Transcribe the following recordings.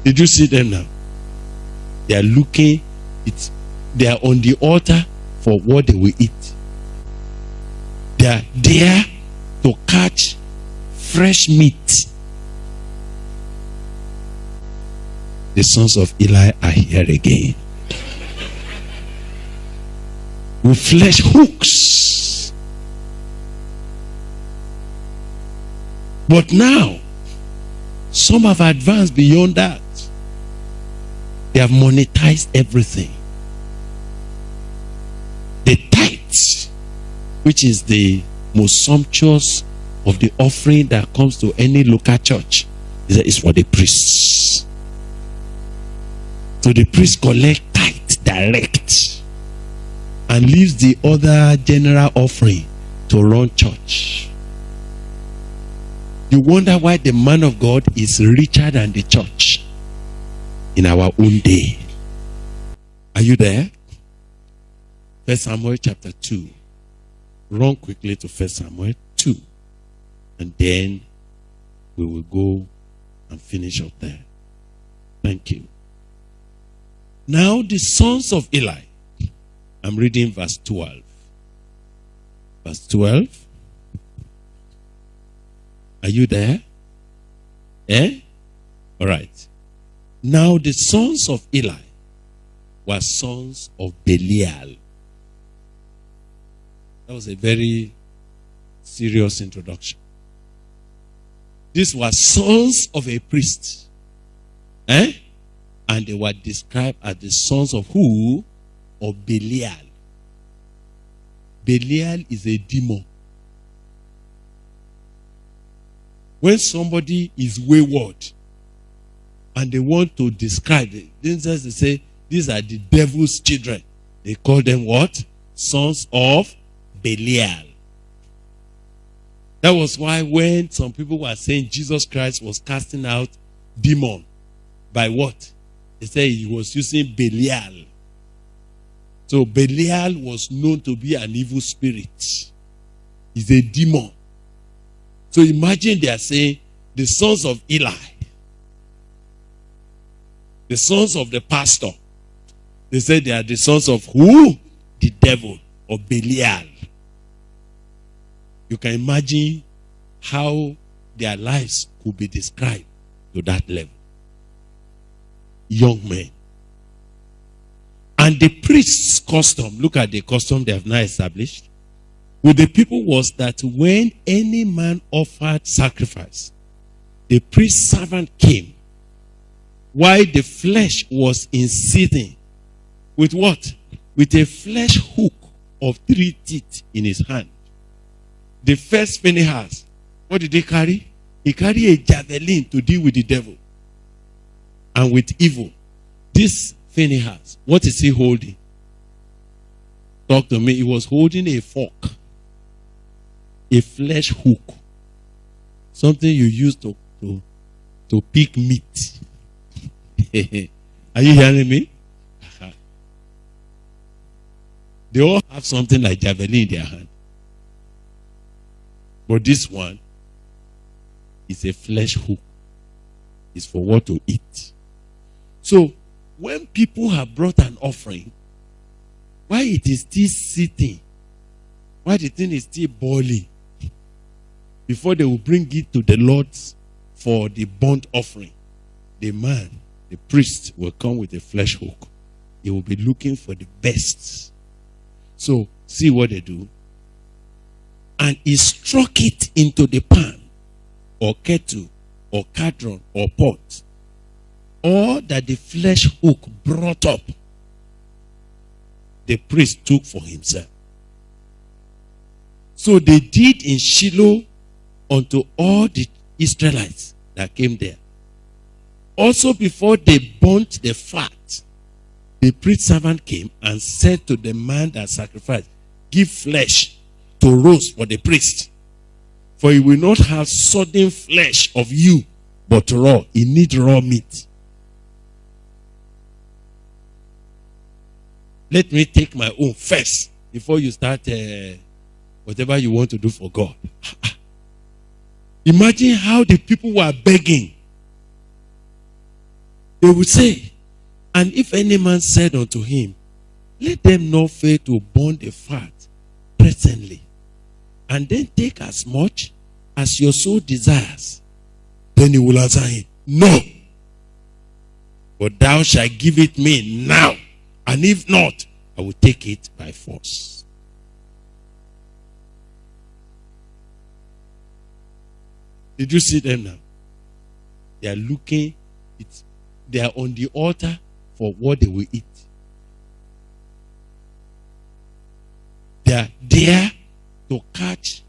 Did you see them now? They are looking, they are on the altar for what they will eat. They are there to catch fresh meat. The sons of Eli are here again. With flesh hooks. But now, some have advanced beyond that. They have monetized everything. The tithe, which is the most sumptuous of the offering that comes to any local church, is for the priests. So the priest collect tithe direct and leaves the other general offering to run church. You wonder why the man of God is richer than the church in our own day. Are you there? 1 Samuel chapter 2. Run quickly to 1 Samuel 2. And then we will go and finish up there. Thank you. Now the sons of Eli. I'm reading verse 12. Verse 12. Are you there? All right. Now the sons of Eli were sons of Belial. That was a very serious introduction. These were sons of a priest. And they were described as the sons of who? Of Belial. Belial is a demon. When somebody is wayward and they want to describe it, they say these are the devil's children. They call them what? Sons of Belial. That was why when some people were saying Jesus Christ was casting out demon by what? They say he was using Belial. So Belial was known to be an evil spirit. He's a demon. So imagine they are saying the sons of Eli, the sons of the pastor. They say they are the sons of who? The devil, of Belial. You can imagine how their lives could be described to that level. Young men. And the priest's custom, look at the custom they have now established, with the people was that when any man offered sacrifice, the priest's servant came while the flesh was in seething. With what? With a flesh hook of 3 teeth in his hand. The first Phinehas, what did he carry? He carried a javelin to deal with the devil and with evil. This Phinehas, what is he holding? Talk to me. He was holding a fork, a flesh hook, something you use to pick meat. Are you hearing me? They all have something like javelin in their hand. But this one is a flesh hook. It's for what to eat. So, when people have brought an offering, why it is still sitting, why the thing is still boiling, before they will bring it to the Lord for the burnt offering, the man, the priest, will come with a flesh hook. He will be looking for the best. So, see what they do. And he struck it into the pan, or kettle, or cauldron, or pot, all that the flesh hook brought up, the priest took for himself. So they did in Shiloh unto all the Israelites that came there. Also before they burnt the fat, the priest servant came and said to the man that sacrificed, give flesh to roast for the priest. For he will not have sodden flesh of you, but raw. He needs raw meat. Let me take my own first before you start whatever you want to do for God. Imagine how the people were begging. They would say, and if any man said unto him, let them not fail to burn the fat presently, and then take as much as your soul desires. Then he will answer him, no, but thou shalt give it me now, and if not, I will take it by force. Did you see them now? They are looking, they are on the altar for what they will eat. They are there to catch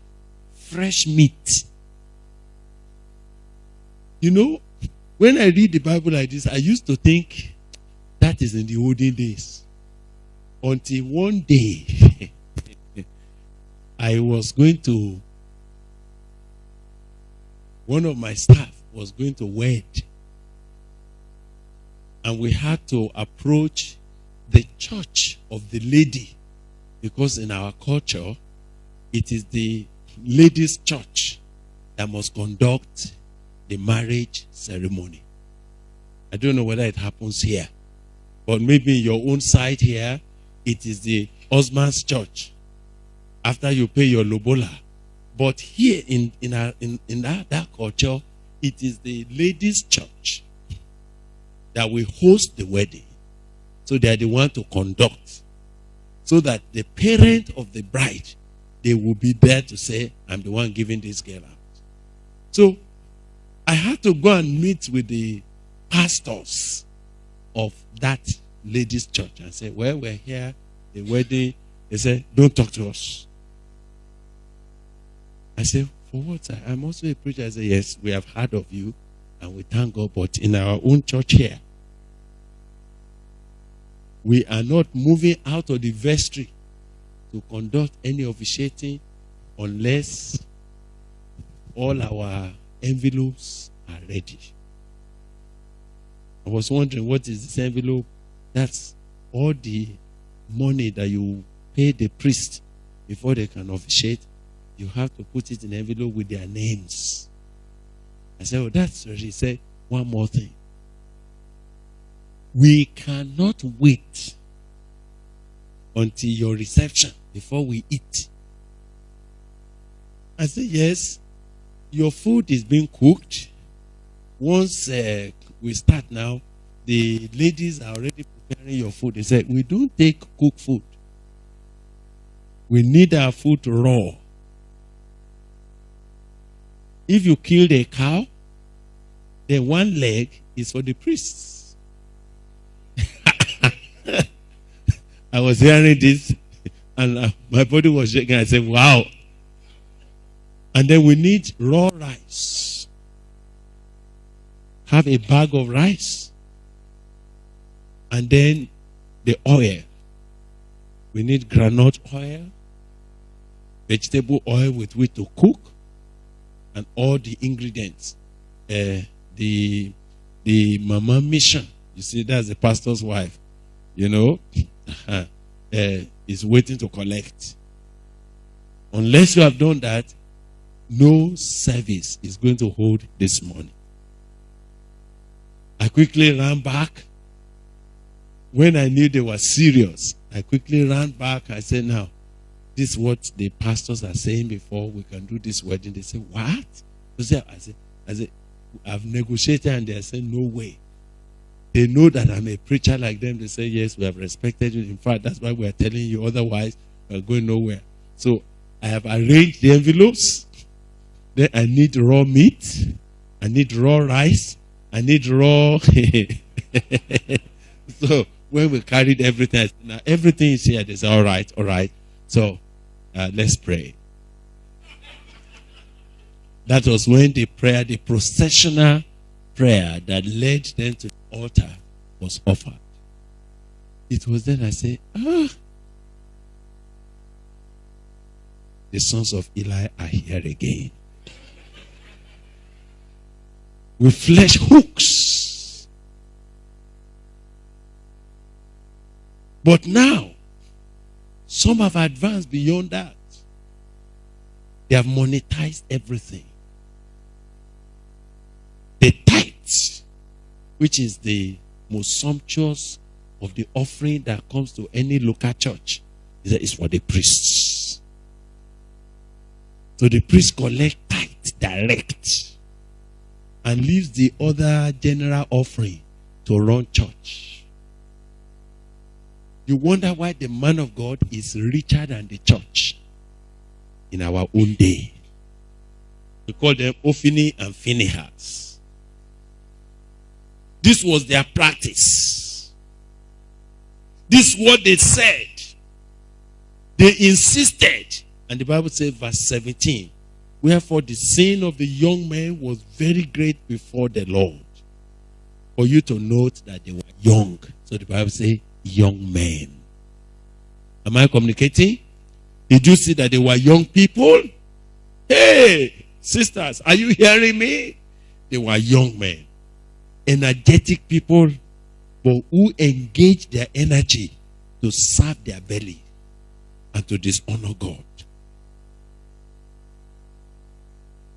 fresh meat. You know, when I read the Bible like this, I used to think that is in the olden days. Until one day, one of my staff was going to wed. And we had to approach the church of the lady, because in our culture, it is the ladies' church that must conduct the marriage ceremony. I don't know whether it happens here, but maybe in your own side here, it is the husband's church after you pay your lobola. But here in that culture, it is the ladies' church that will host the wedding. So they are the one to conduct. So that the parent of the bride, they will be there to say, I'm the one giving this girl out. So I had to go and meet with the pastors of that ladies' church and say, well, we're here, the wedding. They said, don't talk to us. I said, for what? I'm also a preacher. I said, yes, we have heard of you and we thank God, but in our own church here, we are not moving out of the vestry to conduct any officiating unless all our envelopes are ready. I was wondering, what is this envelope? That's all the money that you pay the priest before they can officiate. You have to put it in an envelope with their names. I said, oh, that's ready. He said, one more thing. We cannot wait until your reception before we eat. I said, yes, your food is being cooked. Once we start now, the ladies are already preparing your food. They said, we don't take cooked food. We need our food raw. If you kill a cow, then one leg is for the priests. I was hearing this and my body was shaking. I said, wow. And then we need raw rice. Have a bag of rice. And then the oil. We need granite oil, vegetable oil with which to cook, and all the ingredients. The mama mission, you see, that's the pastor's wife, you know, is waiting to collect. Unless you have done that, no service is going to hold this morning. I quickly ran back. When I knew they were serious, I quickly ran back. I said, now, this is what the pastors are saying before we can do this wedding. They said, what? I said, I've negotiated, and they said, no way. They know that I'm a preacher like them. They say, yes, we have respected you. In fact, that's why we are telling you. Otherwise, we're going nowhere. So I have arranged the envelopes. Then I need raw meat. I need raw rice. I need raw. So when we carried everything, I said, now everything is here. They said, all right, all right. So let's pray. That was when the prayer, the processional prayer that led them to the altar was offered. It was then I said, the sons of Eli are here again. With flesh hooks. But now, some have advanced beyond that. They have monetized everything. The tithes which is the most sumptuous of the offering that comes to any local church, is for the priests. So the priest collects tithe direct and leaves the other general offering to run church. You wonder why the man of God is richer than the church in our own day. We call them Ophini and Phinehas. This was their practice. This is what they said. They insisted. And the Bible says, verse 17, wherefore the sin of the young men was very great before the Lord. For you to note that they were young. So the Bible says, young men. Am I communicating? Did you see that they were young people? Hey, sisters, are you hearing me? They were young men. Energetic people, but who engaged their energy to serve their belly and to dishonor God.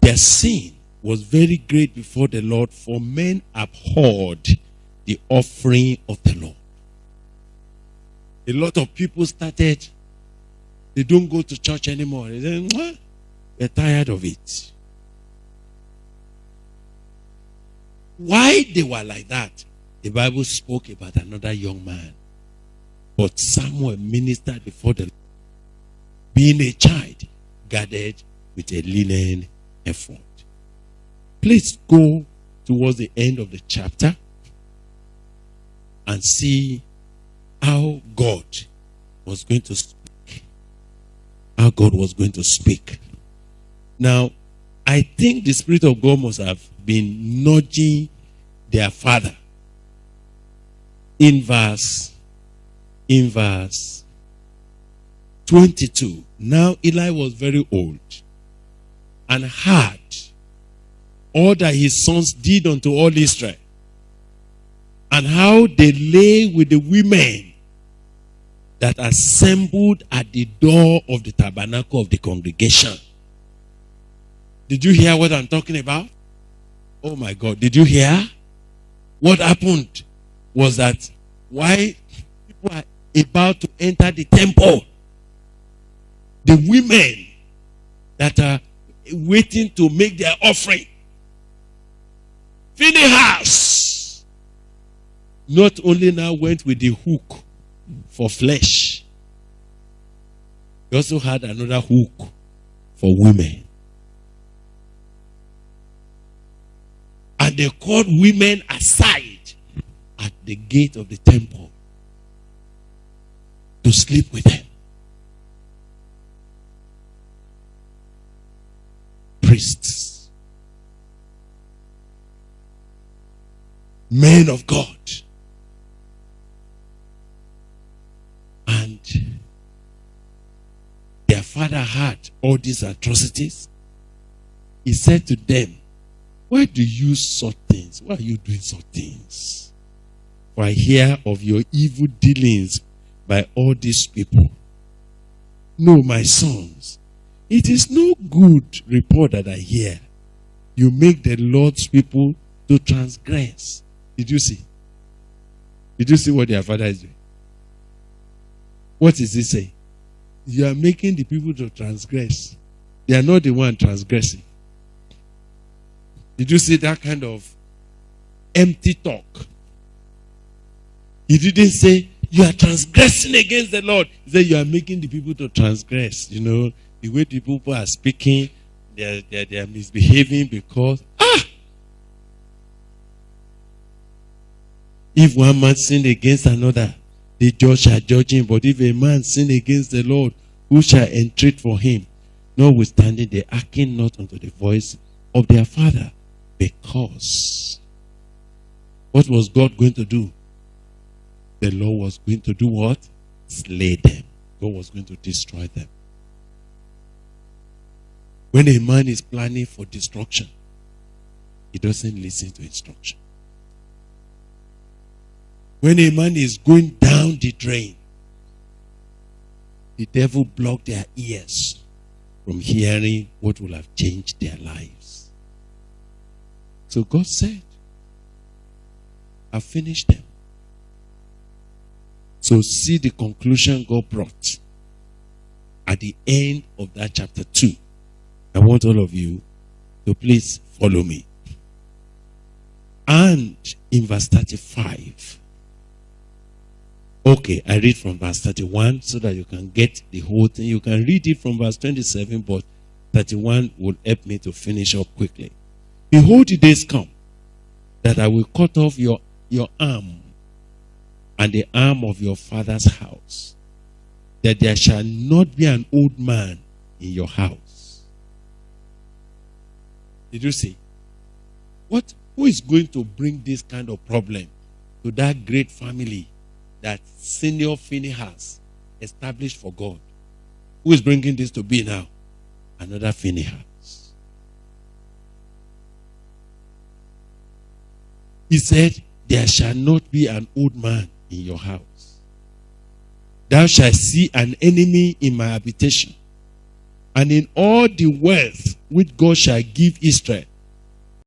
Their sin was very great before the Lord, for men abhorred the offering of the Lord. A lot of people started, they don't go to church anymore. They say, they're tired of it. Why they were like that? The Bible spoke about another young man. But Samuel ministered before the Lord, being a child, gathered with a linen ephod. Please go towards the end of the chapter and see how God was going to speak. How God was going to speak. Now, I think the Spirit of God must have been nudging their father. In verse 22, now Eli was very old and heard all that his sons did unto all Israel, and how they lay with the women that assembled at the door of the tabernacle of the congregation. Did you hear what I'm talking about? Oh my God, did you hear? What happened was that while people are about to enter the temple, the women that are waiting to make their offering, Phinehas not only now went with the hook for flesh, he also had another hook for women. And they called women aside at the gate of the temple to sleep with them. Priests, men of God, and their father had all these atrocities. He said to them, why do you such things? Why are you doing such things? For I hear of your evil dealings by all these people. No, my sons, it is no good report that I hear. You make the Lord's people to transgress. Did you see? Did you see what their father is doing? What is he saying? You are making the people to transgress. They are not the one transgressing. Did you see that kind of empty talk? He didn't say, you are transgressing against the Lord. He said, you are making the people to transgress. You know, the way the people are speaking, they are misbehaving because, if one man sin against another, the judge shall judge him. But if a man sin against the Lord, who shall entreat for him? Notwithstanding, they hearken not unto the voice of their father. Because what was God going to do? The Lord was going to do what? Slay them. God was going to destroy them. When a man is planning for destruction, he doesn't listen to instruction. When a man is going down the drain, the devil blocked their ears from hearing what will have changed their lives. So God said, I've finished them. So see the conclusion God brought at the end of that chapter 2. I want all of you to please follow me. And in verse 35. Okay, I read from verse 31 so that you can get the whole thing. You can read it from verse 27, but 31 will help me to finish up quickly. Behold, the days come that I will cut off your arm and the arm of your father's house, that there shall not be an old man in your house. Did you see? Who is going to bring this kind of problem to that great family that senior Phinehas established for God? Who is bringing this to be now? Another Phinehas. He said, there shall not be an old man in your house. Thou shalt see an enemy in my habitation, and in all the wealth which God shall give Israel,